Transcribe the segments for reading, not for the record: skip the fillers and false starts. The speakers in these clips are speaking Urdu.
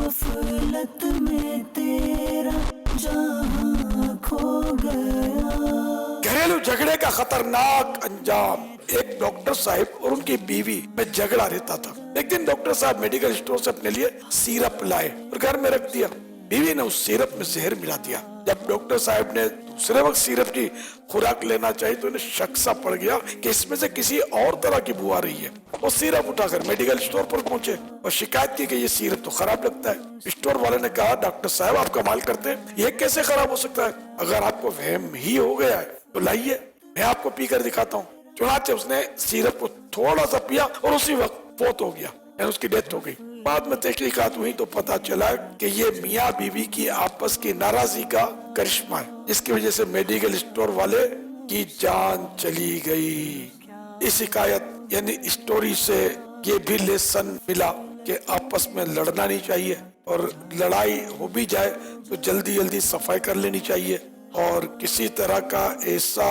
غفلت میں تیرا جہاں کھو گیا۔ گھریلو جھگڑے کا خطرناک انجام۔ ایک ڈاکٹر صاحب اور ان کی بیوی میں جھگڑا رہتا تھا۔ ایک دن ڈاکٹر صاحب میڈیکل اسٹور سے اپنے لیے سیرپ لائے اور گھر میں رکھ دیا۔ بیوی نے اس سیرپ میں زہر ملا دیا۔ جب ڈاکٹر صاحب نے دوسرے وقت سیرپ کی خوراک لینا چاہی تو انہیں شک سا پڑ گیا کہ اس میں سے کسی اور طرح کی بو آ رہی ہے۔ وہ سیرپ اٹھا کر میڈیکل اسٹور پر پہنچے اور شکایت کی کہ یہ سیرپ تو خراب لگتا ہے۔ اسٹور والے نے کہا ڈاکٹر صاحب آپ کمال کرتے ہیں، یہ کیسے خراب ہو سکتا ہے؟ اگر آپ کو وہم ہی ہو گیا ہے تو لائیے میں آپ کو پی کر دکھاتا ہوں۔ چنانچہ اس نے سیرپ کو تھوڑا سا پیا اور اسی وقت فوت ہو گیا، یعنی اس کی ڈیتھ ہو گئی۔ بعد میں تحقیقات ہوئی تو پتا چلا کہ یہ میاں بیوی کی آپس کی ناراضی کا کرشمہ ہے، جس کی وجہ سے میڈیکل اسٹور والے کی جان چلی گئی۔ اس حکایت یعنی اسٹوری سے یہ بھی لیسن ملا کہ آپس میں لڑنا نہیں چاہیے، اور لڑائی ہو بھی جائے تو جلدی جلدی صفائی کر لینی چاہیے، اور کسی طرح کا ایسا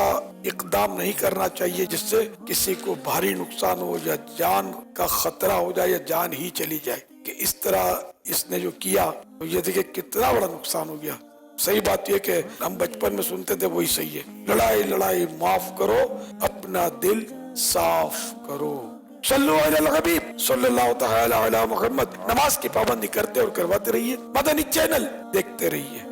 اقدام نہیں کرنا چاہیے جس سے کسی کو بھاری نقصان ہو یا جان کا خطرہ ہو جائے یا جان ہی چلی جائے، کہ اس طرح اس نے جو کیا تو یہ دیکھیں کتنا بڑا نقصان ہو گیا۔ صحیح بات یہ کہ ہم بچپن میں سنتے تھے وہی صحیح ہے، لڑائی لڑائی معاف کرو، اپنا دل صاف کرو۔ صلو علی الحبیب صلی اللہ تعالی علی محمد۔ نماز کی پابندی کرتے اور کرواتے رہیے۔ مدنی چینل دیکھتے رہیے۔